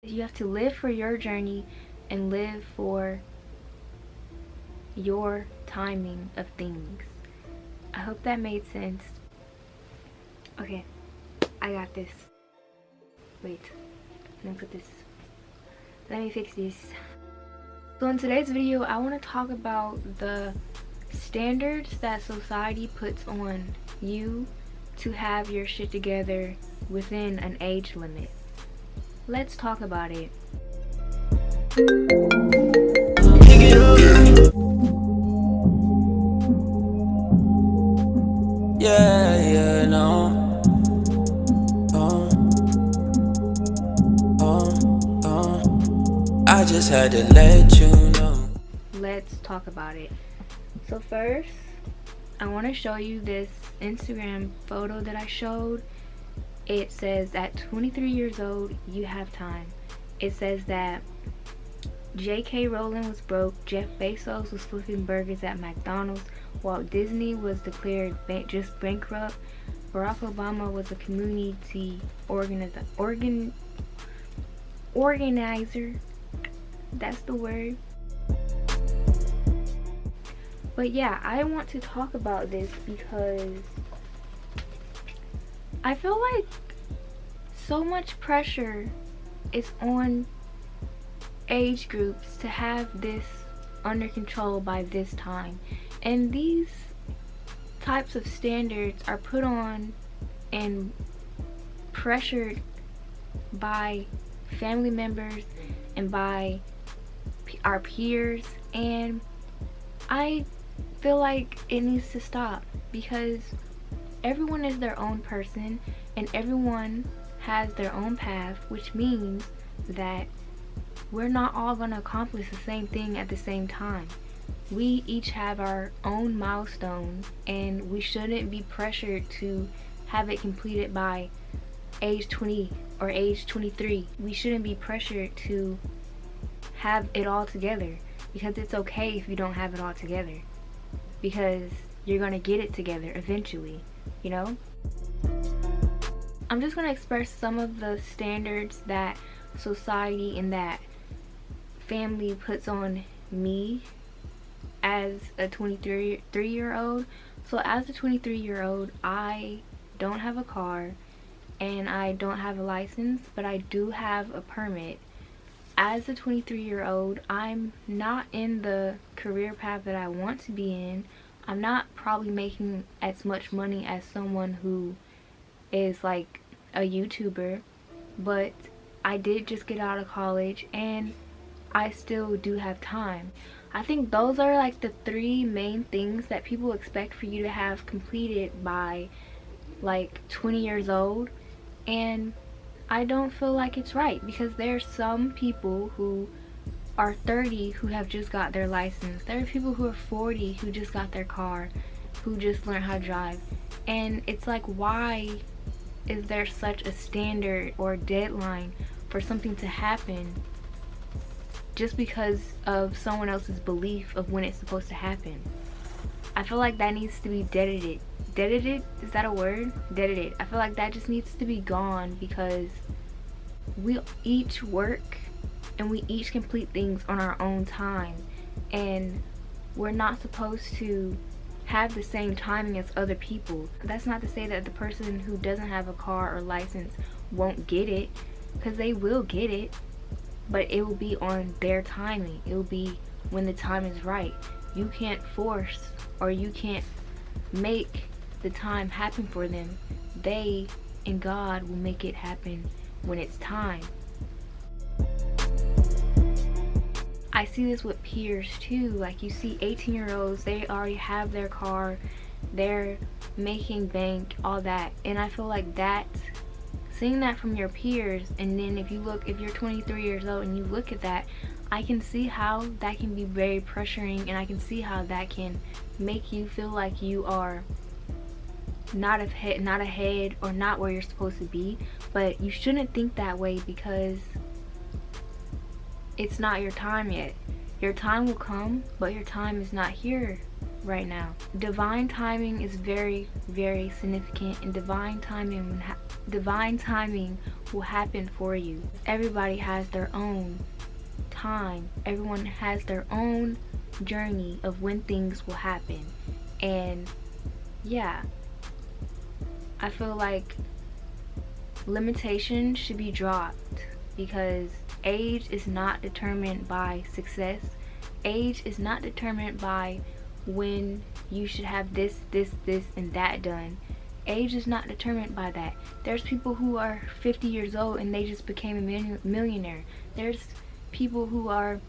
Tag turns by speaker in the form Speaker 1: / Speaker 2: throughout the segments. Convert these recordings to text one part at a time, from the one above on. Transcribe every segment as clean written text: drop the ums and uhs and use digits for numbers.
Speaker 1: You have to live for your journey and live for your timing of things. I hope that made sense. Okay, I got this. Wait, let me fix this. So in today's video, I want to talk about the standards that society puts on you to have your shit together within an age limit. Let's talk about it.
Speaker 2: Yeah, no. I just had to let you know.
Speaker 1: Let's talk about it. So first, I want to show you this Instagram photo that I showed. It says at 23 years old, you have time. It says that J.K. Rowling was broke, Jeff Bezos was flipping burgers at McDonald's, Walt Disney was declared just bankrupt, Barack Obama was a community organizer. That's the word. But yeah, I want to talk about this because I feel like so much pressure is on age groups to have this under control by this time, and these types of standards are put on and pressured by family members and by our peers, and I feel like it needs to stop because everyone is their own person and everyone has their own path, which means that we're not all going to accomplish the same thing at the same time. We each have our own milestones and we shouldn't be pressured to have it completed by age 20 or age 23. We shouldn't be pressured to have it all together, because it's okay if you don't have it all together, because you're going to get it together eventually, you know? I'm just going to express some of the standards that society and that family puts on me as a 23-year-old. So as a 23-year-old, I don't have a car and I don't have a license, but I do have a permit. As a 23-year-old, I'm not in the career path that I want to be in. I'm not probably making as much money as someone who is like a YouTuber, but I did just get out of college and I still do have time. I think those are like the three main things that people expect for you to have completed by like 20 years old, and I don't feel like it's right, because there's some people who are 30 who have just got their license. There are people who are 40 who just got their car, who just learned how to drive, and it's like, why is there such a standard or deadline for something to happen just because of someone else's belief of when it's supposed to happen? I feel like that needs to be deaded. Deaded? Is that a word? Deaded. I feel like that just needs to be gone, because we each work and we each complete things on our own time, and we're not supposed to have the same timing as other people. That's not to say that the person who doesn't have a car or license won't get it, because they will get it, but it will be on their timing. It will be when the time is right. You can't force, or you can't make the time happen for them. They and God will make it happen when it's time. I see this with peers too. Like, you see 18-year-olds, they already have their car, they're making bank, all that, and I feel like that, seeing that from your peers, and then if you're 23 years old and you look at that, I can see how that can be very pressuring, and I can see how that can make you feel like you are not ahead or not where you're supposed to be. But you shouldn't think that way, because it's not your time yet. Your time will come, but your time is not here right now. Divine timing is very, very significant, and divine timing will happen for you. Everybody has their own time. Everyone has their own journey of when things will happen. And yeah, I feel like limitations should be dropped, because age is not determined by success. Age is not determined by when you should have this, and that done. Age is not determined by that. There's people who are 50 years old and they just became a millionaire. There's people who are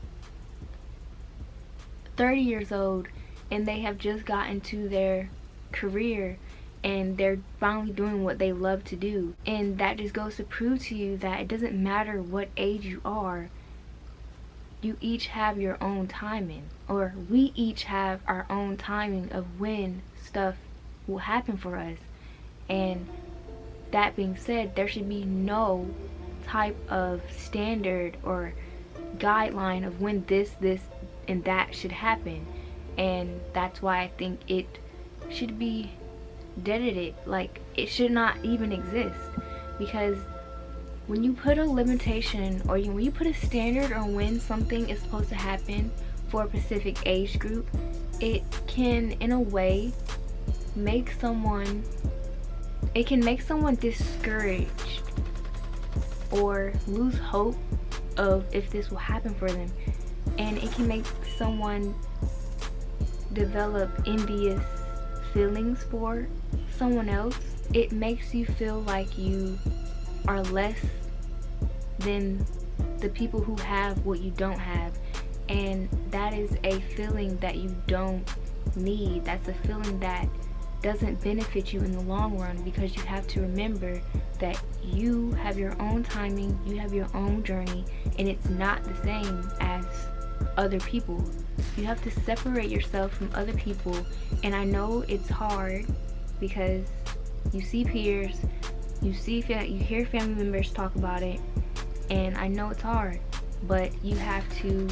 Speaker 1: 30 years old and they have just gotten to their career and they're finally doing what they love to do. And that just goes to prove to you that it doesn't matter what age you are, you each have your own timing, or we each have our own timing of when stuff will happen for us. And that being said, there should be no type of standard or guideline of when this, and that should happen. And that's why I think it should be deaded. Like, it should not even exist, because when you put a limitation, or when you put a standard on when something is supposed to happen for a specific age group, it can in a way make someone discouraged or lose hope of if this will happen for them. And it can make someone develop envious feelings for someone else. It makes you feel like you are less than the people who have what you don't have. And that is a feeling that you don't need. That's a feeling that doesn't benefit you in the long run, because you have to remember that you have your own timing, you have your own journey, and it's not the same as other people. You have to separate yourself from other people. And I know it's hard, because you see peers, you hear family members talk about it, and I know it's hard, but you have to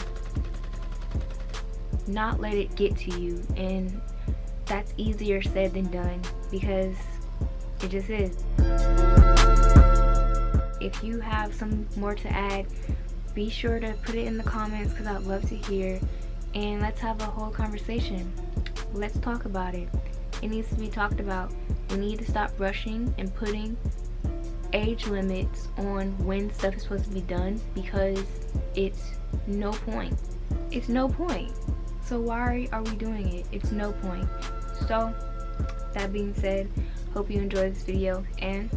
Speaker 1: not let it get to you. And that's easier said than done, because it just is. If you have some more to add, be sure to put it in the comments, because I'd love to hear. And let's have a whole conversation. Let's talk about it. It needs to be talked about. We need to stop rushing and putting age limits on when stuff is supposed to be done, because it's no point. It's no point. So why are we doing it? It's no point. So that being said, hope you enjoyed this video, and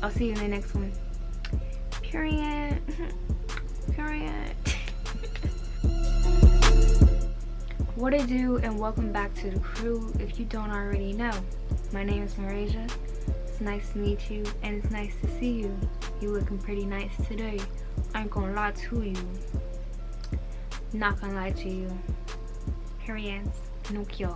Speaker 1: I'll see you in the next one. Period. Period. What it do, and welcome back to the crew. If you don't already know, my name is Marasia. It's nice to meet you, and it's nice to see you. You looking pretty nice today. I ain't gonna lie to you. Not gonna lie to you. Period. No cure.